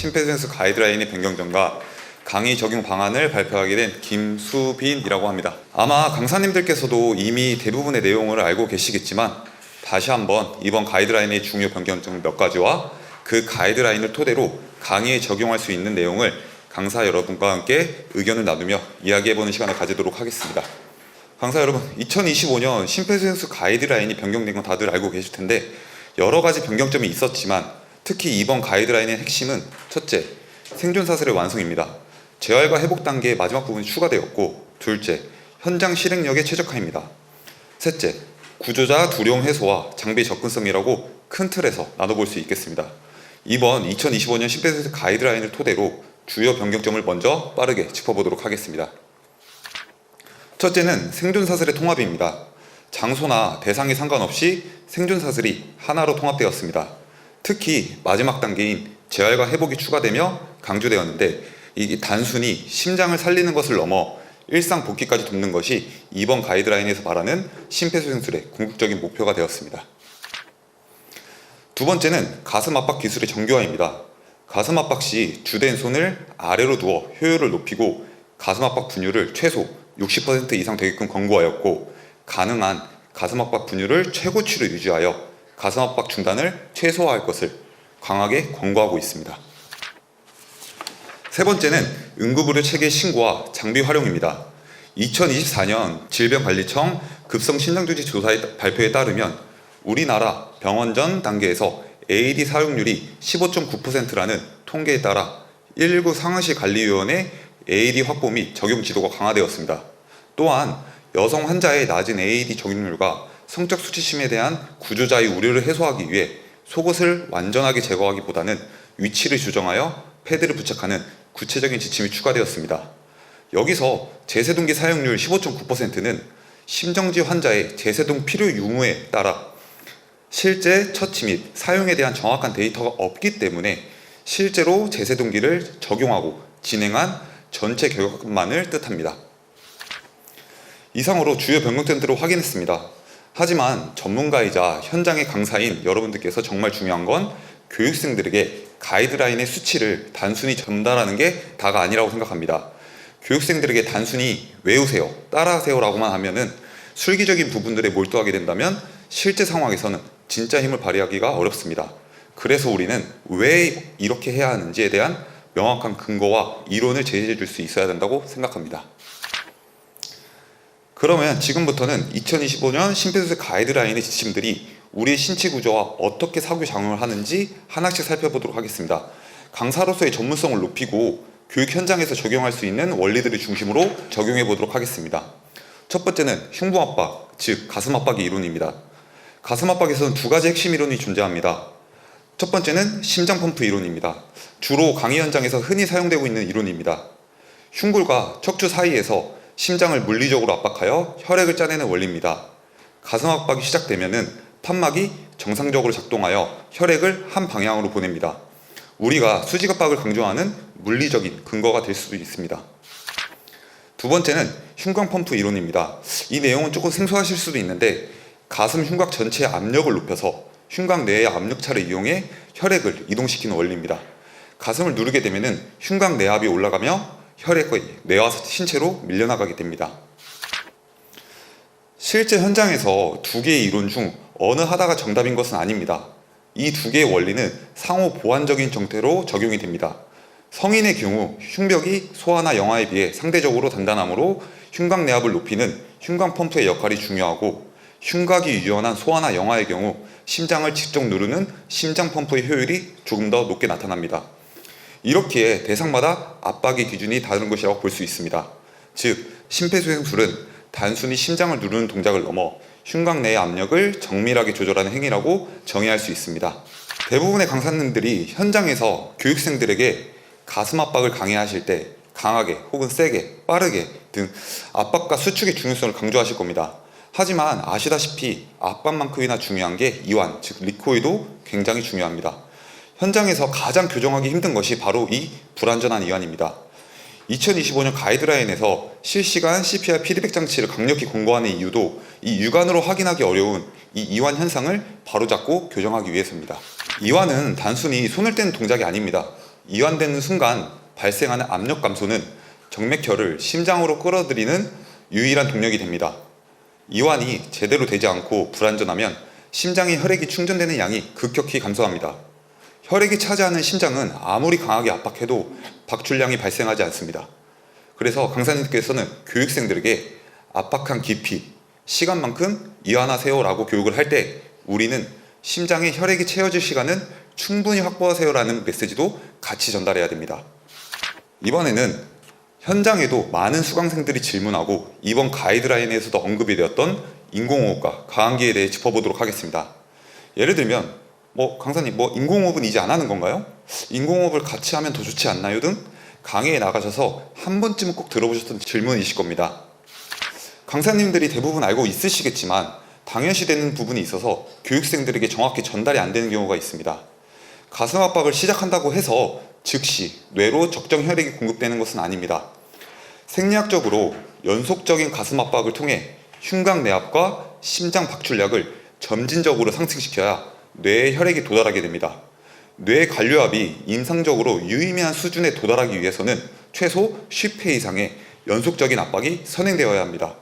심폐소생술 가이드라인의 변경점과 강의 적용 방안을 발표하게 된 김수빈이라고 합니다. 아마 강사님들께서도 이미 대부분의 내용을 알고 계시겠지만 다시 한번 이번 가이드라인의 중요 변경점 몇 가지와 그 가이드라인을 토대로 강의에 적용할 수 있는 내용을 강사 여러분과 함께 의견을 나누며 이야기해보는 시간을 가지도록 하겠습니다. 강사 여러분, 2025년 심폐소생술 가이드라인이 변경된 건 다들 알고 계실 텐데 여러 가지 변경점이 있었지만 특히 이번 가이드라인의 핵심은 첫째, 생존사슬의 완성입니다. 재활과 회복 단계의 마지막 부분이 추가되었고, 둘째, 현장 실행력의 최적화입니다. 셋째, 구조자 두려움 해소와 장비 접근성이라고 큰 틀에서 나눠볼 수 있겠습니다. 이번 2025년 심폐소생술 가이드라인을 토대로 주요 변경점을 먼저 빠르게 짚어보도록 하겠습니다. 첫째는 생존사슬의 통합입니다. 장소나 대상에 상관없이 생존사슬이 하나로 통합되었습니다. 특히 마지막 단계인 재활과 회복이 추가되며 강조되었는데 이게 단순히 심장을 살리는 것을 넘어 일상 복귀까지 돕는 것이 이번 가이드라인에서 말하는 심폐소생술의 궁극적인 목표가 되었습니다. 두 번째는 가슴 압박 기술의 정교화입니다. 가슴 압박 시 주된 손을 아래로 두어 효율을 높이고 가슴 압박 분율을 최소 60% 이상 되게끔 권고하였고, 가능한 가슴 압박 분율을 최고치로 유지하여 가슴 압박 중단을 최소화할 것을 강하게 권고하고 있습니다. 세 번째는 응급의료 체계 신고와 장비 활용입니다. 2024년 질병관리청 급성심장주지 조사의 발표에 따르면 우리나라 병원 전 단계에서 AED 사용률이 15.9%라는 통계에 따라 119 상황실 관리위원회 AED 확보 및 적용 지도가 강화되었습니다. 또한 여성 환자의 낮은 AED 적용률과 성적 수치심에 대한 구조자의 우려를 해소하기 위해 속옷을 완전하게 제거하기보다는 위치를 조정하여 패드를 부착하는 구체적인 지침이 추가되었습니다. 여기서 제세동기 사용률 15.9%는 심정지 환자의 제세동 필요 유무에 따라 실제 처치 및 사용에 대한 정확한 데이터가 없기 때문에 실제로 제세동기를 적용하고 진행한 전체 결과만을 뜻합니다. 이상으로 주요 변경점들을 확인했습니다. 하지만 전문가이자 현장의 강사인 여러분들께서 정말 중요한 건 교육생들에게 가이드라인의 수치를 단순히 전달하는 게 다가 아니라고 생각합니다. 교육생들에게 단순히 외우세요, 따라하세요 라고만 하면은 술기적인 부분들에 몰두하게 된다면 실제 상황에서는 진짜 힘을 발휘하기가 어렵습니다. 그래서 우리는 왜 이렇게 해야 하는지에 대한 명확한 근거와 이론을 제시해 줄 수 있어야 된다고 생각합니다. 그러면 지금부터는 2025년 심폐소생술 가이드라인의 지침들이 우리의 신체 구조와 어떻게 상호작용을 하는지 하나씩 살펴보도록 하겠습니다. 강사로서의 전문성을 높이고 교육 현장에서 적용할 수 있는 원리들을 중심으로 적용해 보도록 하겠습니다. 첫 번째는 흉부압박, 즉 가슴 압박의 이론입니다. 가슴 압박에서는 두 가지 핵심 이론이 존재합니다. 첫 번째는 심장 펌프 이론입니다. 주로 강의 현장에서 흔히 사용되고 있는 이론입니다. 흉골과 척추 사이에서 심장을 물리적으로 압박하여 혈액을 짜내는 원리입니다. 가슴 압박이 시작되면은 판막이 정상적으로 작동하여 혈액을 한 방향으로 보냅니다. 우리가 수직압박을 강조하는 물리적인 근거가 될 수도 있습니다. 두 번째는 흉곽 펌프 이론입니다. 이 내용은 조금 생소하실 수도 있는데 가슴 흉곽 전체의 압력을 높여서 흉곽 내의 압력차를 이용해 혈액을 이동시키는 원리입니다. 가슴을 누르게 되면은 흉곽 내압이 올라가며 혈액이 뇌와 신체로 밀려나가게 됩니다. 실제 현장에서 두 개의 이론 중 어느 하나가 정답인 것은 아닙니다. 이 두 개의 원리는 상호 보완적인 형태로 적용이 됩니다. 성인의 경우 흉벽이 소아나 영아에 비해 상대적으로 단단하므로 흉곽 내압을 높이는 흉곽 펌프의 역할이 중요하고, 흉곽이 유연한 소아나 영아의 경우 심장을 직접 누르는 심장 펌프의 효율이 조금 더 높게 나타납니다. 이렇게 대상마다 압박의 기준이 다른 것이라고 볼 수 있습니다. 즉, 심폐소생술은 단순히 심장을 누르는 동작을 넘어 흉곽 내의 압력을 정밀하게 조절하는 행위라고 정의할 수 있습니다. 대부분의 강사님들이 현장에서 교육생들에게 가슴 압박을 강의하실 때 강하게 혹은 세게, 빠르게 등 압박과 수축의 중요성을 강조하실 겁니다. 하지만 아시다시피 압박만큼이나 중요한 게 이완, 즉 리코일도 굉장히 중요합니다. 현장에서 가장 교정하기 힘든 것이 바로 이 불완전한 이완입니다. 2025년 가이드라인에서 실시간 CPR 피드백 장치를 강력히 권고하는 이유도 이 육안으로 확인하기 어려운 이 이완 현상을 바로잡고 교정하기 위해서입니다. 이완은 단순히 손을 떼는 동작이 아닙니다. 이완되는 순간 발생하는 압력 감소는 정맥혈을 심장으로 끌어들이는 유일한 동력이 됩니다. 이완이 제대로 되지 않고 불안전하면 심장에 혈액이 충전되는 양이 급격히 감소합니다. 혈액이 차지하는 심장은 아무리 강하게 압박해도 박출량이 발생하지 않습니다. 그래서 강사님께서는 교육생들에게 압박한 깊이, 시간만큼 이완하세요 라고 교육을 할 때 우리는 심장에 혈액이 채워질 시간은 충분히 확보하세요 라는 메시지도 같이 전달해야 됩니다. 이번에는 현장에도 많은 수강생들이 질문하고 이번 가이드라인에서도 언급이 되었던 인공호흡과 가환기에 대해 짚어보도록 하겠습니다. 예를 들면 강사님 인공호흡은 이제 안 하는 건가요? 인공호흡을 같이 하면 더 좋지 않나요? 등 강의에 나가셔서 한 번쯤은 꼭 들어보셨던 질문이실 겁니다. 강사님들이 대부분 알고 있으시겠지만 당연시되는 부분이 있어서 교육생들에게 정확히 전달이 안 되는 경우가 있습니다. 가슴 압박을 시작한다고 해서 즉시 뇌로 적정 혈액이 공급되는 것은 아닙니다. 생리학적으로 연속적인 가슴 압박을 통해 흉곽내압과 심장 박출량을 점진적으로 상승시켜야 뇌에 혈액이 도달하게 됩니다. 뇌 관료압이 임상적으로 유의미한 수준에 도달하기 위해서는 최소 10회 이상의 연속적인 압박이 선행되어야 합니다.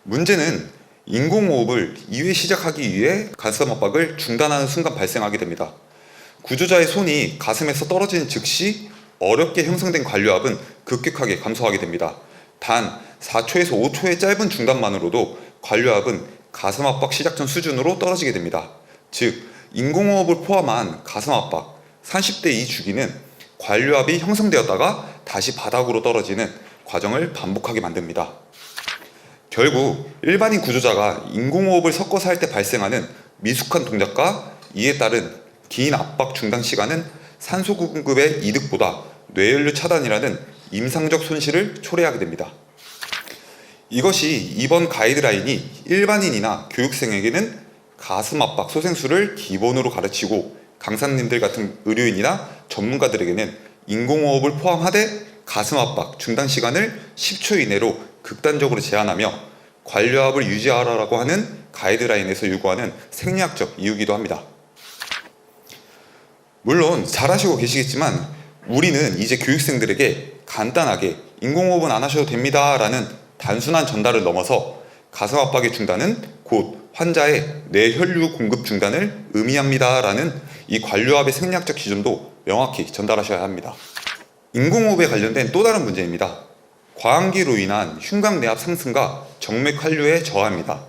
문제는 인공호흡을 2회 시작하기 위해 가슴 압박을 중단하는 순간 발생하게 됩니다. 구조자의 손이 가슴에서 떨어지는 즉시 어렵게 형성된 관료압은 급격하게 감소하게 됩니다. 단 4초에서 5초의 짧은 중단만으로도 관료압은 가슴 압박 시작 전 수준으로 떨어지게 됩니다. 즉, 인공호흡을 포함한 가슴 압박 30대 2 주기는 관료압이 형성되었다가 다시 바닥으로 떨어지는 과정을 반복하게 만듭니다. 결국 일반인 구조자가 인공호흡을 섞어서 할 때 발생하는 미숙한 동작과 이에 따른 긴 압박 중단 시간은 산소 공급의 이득보다 뇌연료 차단이라는 임상적 손실을 초래하게 됩니다. 이것이 이번 가이드라인이 일반인이나 교육생에게는 가슴 압박 소생술을 기본으로 가르치고 강사님들 같은 의료인이나 전문가들에게는 인공호흡을 포함하되 가슴 압박 중단 시간을 10초 이내로 극단적으로 제한하며 관료압을 유지하라고 하는 가이드라인에서 요구하는 생리학적 이유이기도 합니다. 물론 잘 아시고 계시겠지만 우리는 이제 교육생들에게 간단하게 인공호흡은 안 하셔도 됩니다 라는 단순한 전달을 넘어서 가슴 압박의 중단은 곧 환자의 뇌혈류 공급 중단을 의미합니다 라는 이 관료압의 생리학적 기준도 명확히 전달하셔야 합니다. 인공호흡에 관련된 또 다른 문제입니다. 과환기로 인한 흉곽내압 상승과 정맥 환류의 저하입니다.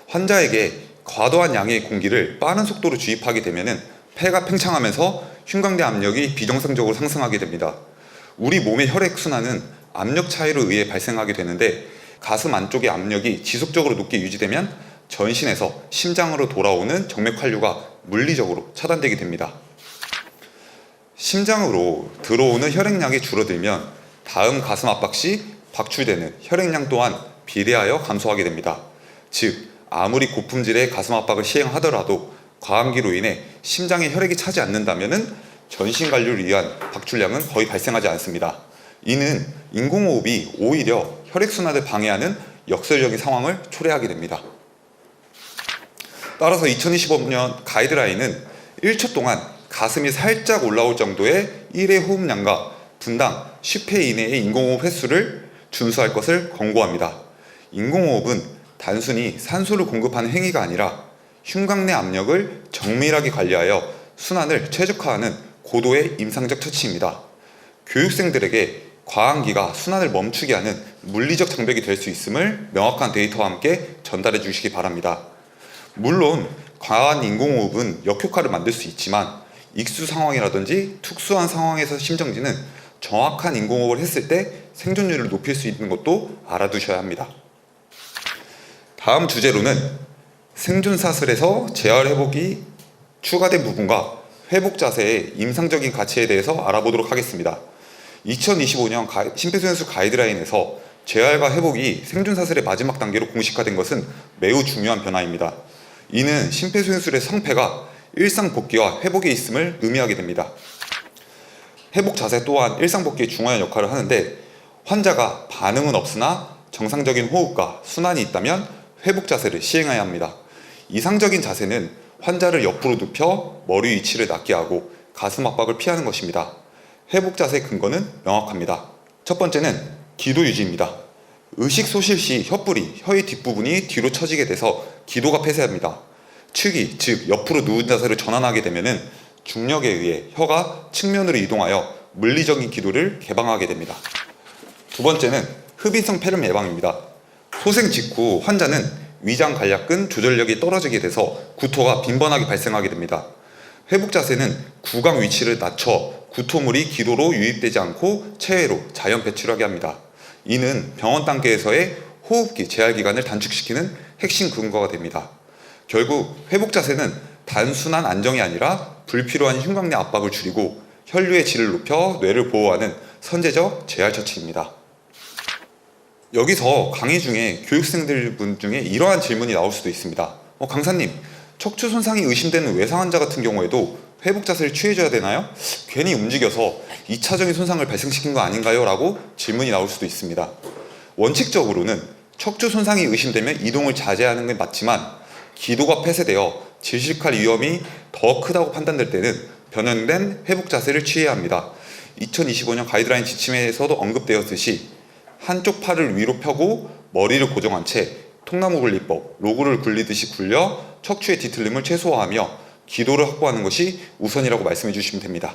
환자에게 과도한 양의 공기를 빠른 속도로 주입하게 되면 폐가 팽창하면서 흉곽내 압력이 비정상적으로 상승하게 됩니다. 우리 몸의 혈액순환은 압력 차이로 의해 발생하게 되는데 가슴 안쪽의 압력이 지속적으로 높게 유지되면 전신에서 심장으로 돌아오는 정맥 환류가 물리적으로 차단되게 됩니다. 심장으로 들어오는 혈액량이 줄어들면 다음 가슴 압박 시 박출되는 혈액량 또한 비례하여 감소하게 됩니다. 즉, 아무리 고품질의 가슴 압박을 시행하더라도 과환기로 인해 심장에 혈액이 차지 않는다면 전신 관료를 위한 박출량은 거의 발생하지 않습니다. 이는 인공호흡이 오히려 혈액순환을 방해하는 역설적인 상황을 초래하게 됩니다. 따라서 2025년 가이드라인은 1초 동안 가슴이 살짝 올라올 정도의 1회 호흡량과 분당 10회 이내의 인공호흡 횟수를 준수할 것을 권고합니다. 인공호흡은 단순히 산소를 공급하는 행위가 아니라 흉곽내 압력을 정밀하게 관리하여 순환을 최적화하는 고도의 임상적 처치입니다. 교육생들에게 과환기가 순환을 멈추게 하는 물리적 장벽이 될 수 있음을 명확한 데이터와 함께 전달해 주시기 바랍니다. 물론 과한 인공호흡은 역효과를 만들 수 있지만 익수 상황이라든지 특수한 상황에서 심정지는 정확한 인공호흡을 했을 때 생존율을 높일 수 있는 것도 알아두셔야 합니다. 다음 주제로는 생존사슬에서 재활회복이 추가된 부분과 회복 자세의 임상적인 가치에 대해서 알아보도록 하겠습니다. 2025년 심폐소생술 가이드라인에서 재활과 회복이 생존사슬의 마지막 단계로 공식화된 것은 매우 중요한 변화입니다. 이는 심폐소생술의 성패가 일상복귀와 회복에 있음을 의미하게 됩니다. 회복 자세 또한 일상복귀에 중요한 역할을 하는데 환자가 반응은 없으나 정상적인 호흡과 순환이 있다면 회복 자세를 시행해야 합니다. 이상적인 자세는 환자를 옆으로 눕혀 머리 위치를 낮게 하고 가슴 압박을 피하는 것입니다. 회복 자세 근거는 명확합니다. 첫 번째는 기도 유지입니다. 의식 소실 시 혀뿌리, 혀의 뒷부분이 뒤로 처지게 돼서 기도가 폐쇄합니다. 측이, 즉 옆으로 누운 자세로 전환하게 되면 중력에 의해 혀가 측면으로 이동하여 물리적인 기도를 개방하게 됩니다. 두 번째는 흡인성 폐렴 예방입니다. 소생 직후 환자는 위장 관략근 조절력이 떨어지게 돼서 구토가 빈번하게 발생하게 됩니다. 회복 자세는 구강 위치를 낮춰 구토물이 기도로 유입되지 않고 체외로 자연 배출하게 합니다. 이는 병원 단계에서의 호흡기 제할 기간을 단축시키는 핵심 근거가 됩니다. 결국 회복 자세는 단순한 안정이 아니라 불필요한 흉곽내 압박을 줄이고 혈류의 질을 높여 뇌를 보호하는 선제적 재활 처치입니다. 여기서 강의 중에 교육생들 분 중에 이러한 질문이 나올 수도 있습니다. 강사님, 척추 손상이 의심되는 외상 환자 같은 경우에도 회복 자세를 취해줘야 되나요? 괜히 움직여서 2차적인 손상을 발생시킨 거 아닌가요? 라고 질문이 나올 수도 있습니다. 원칙적으로는 척추 손상이 의심되면 이동을 자제하는 게 맞지만 기도가 폐쇄되어 질식할 위험이 더 크다고 판단될 때는 변형된 회복 자세를 취해야 합니다. 2025년 가이드라인 지침에서도 언급되었듯이 한쪽 팔을 위로 펴고 머리를 고정한 채 통나무 굴리법, 로그를 굴리듯이 굴려 척추의 뒤틀림을 최소화하며 기도를 확보하는 것이 우선이라고 말씀해 주시면 됩니다.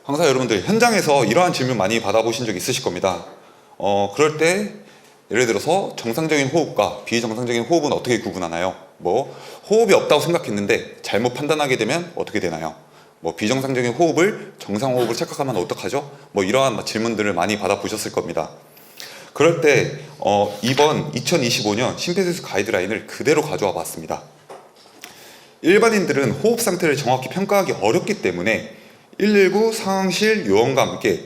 강사 여러분들, 현장에서 이러한 질문 많이 받아보신 적 있으실 겁니다. 그럴 때 예를 들어서 정상적인 호흡과 비정상적인 호흡은 어떻게 구분하나요? 호흡이 없다고 생각했는데 잘못 판단하게 되면 어떻게 되나요? 비정상적인 호흡을 정상 호흡으로 착각하면 어떡하죠? 이러한 질문들을 많이 받아보셨을 겁니다. 그럴 때 이번 2025년 심폐소생 가이드라인을 그대로 가져와 봤습니다. 일반인들은 호흡 상태를 정확히 평가하기 어렵기 때문에 119 상황실 요원과 함께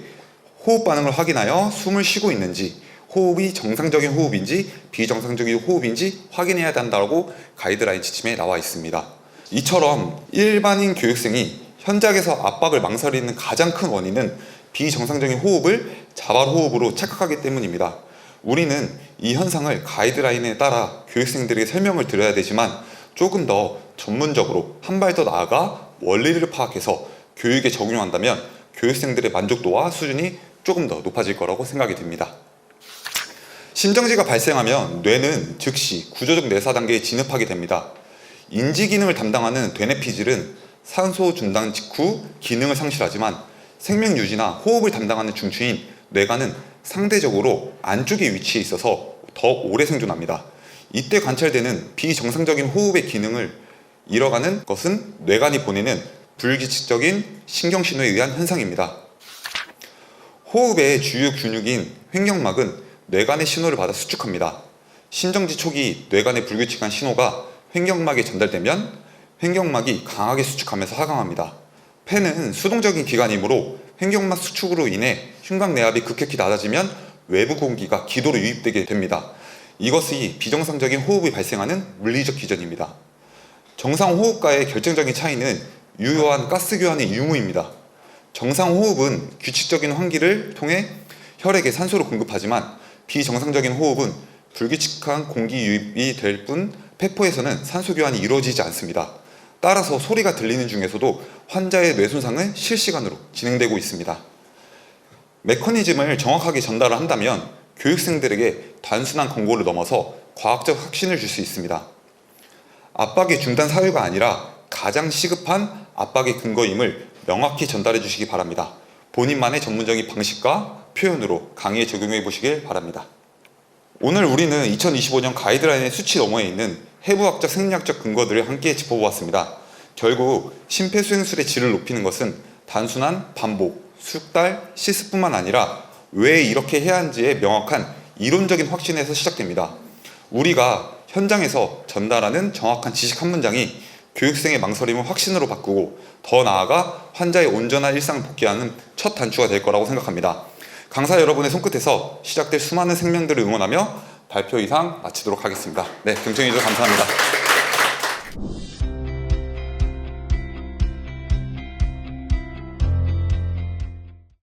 호흡 반응을 확인하여 숨을 쉬고 있는지, 호흡이 정상적인 호흡인지 비정상적인 호흡인지 확인해야 한다고 가이드라인 지침에 나와 있습니다. 이처럼 일반인 교육생이 현장에서 압박을 망설이는 가장 큰 원인은 비정상적인 호흡을 자발호흡으로 착각하기 때문입니다. 우리는 이 현상을 가이드라인에 따라 교육생들에게 설명을 드려야 되지만 조금 더 전문적으로 한 발 더 나아가 원리를 파악해서 교육에 적용한다면 교육생들의 만족도와 수준이 조금 더 높아질 거라고 생각이 듭니다. 심정지가 발생하면 뇌는 즉시 구조적 내사 단계에 진입하게 됩니다. 인지 기능을 담당하는 되뇌피질은 산소 중단 직후 기능을 상실하지만 생명 유지나 호흡을 담당하는 중추인 뇌간은 상대적으로 안쪽에 위치해 있어서 더 오래 생존합니다. 이때 관찰되는 비정상적인 호흡의 기능을 잃어가는 것은 뇌간이 보내는 불규칙적인 신경신호에 의한 현상입니다. 호흡의 주요 근육인 횡격막은 뇌간의 신호를 받아 수축합니다. 심정지 초기 뇌간의 불규칙한 신호가 횡격막에 전달되면 횡격막이 강하게 수축하면서 하강합니다. 폐는 수동적인 기관이므로 횡격막 수축으로 인해 흉곽내압이 급격히 낮아지면 외부 공기가 기도로 유입되게 됩니다. 이것이 비정상적인 호흡이 발생하는 물리적 기전입니다. 정상 호흡과의 결정적인 차이는 유효한 가스 교환의 유무입니다. 정상 호흡은 규칙적인 환기를 통해 혈액에 산소를 공급하지만 비정상적인 호흡은 불규칙한 공기 유입이 될 뿐 폐포에서는 산소 교환이 이루어지지 않습니다. 따라서 소리가 들리는 중에서도 환자의 뇌 손상은 실시간으로 진행되고 있습니다. 메커니즘을 정확하게 전달을 한다면 교육생들에게 단순한 권고를 넘어서 과학적 확신을 줄 수 있습니다. 압박의 중단 사유가 아니라 가장 시급한 압박의 근거임을 명확히 전달해 주시기 바랍니다. 본인만의 전문적인 방식과 표현으로 강의에 적용해 보시길 바랍니다. 오늘 우리는 2025년 가이드라인의 수치 너머에 있는 해부학적 생리학적 근거들을 함께 짚어보았습니다. 결국 심폐소생술의 질을 높이는 것은 단순한 반복, 숙달, 실습뿐만 아니라 왜 이렇게 해야 하는지에 명확한 이론적인 확신에서 시작됩니다. 우리가 현장에서 전달하는 정확한 지식 한 문장이 교육생의 망설임을 확신으로 바꾸고 더 나아가 환자의 온전한 일상을 복귀하는 첫 단추가 될 거라고 생각합니다. 강사 여러분의 손끝에서 시작될 수많은 생명들을 응원하며 발표 이상 마치도록 하겠습니다. 네, 경청해 주셔서 감사합니다.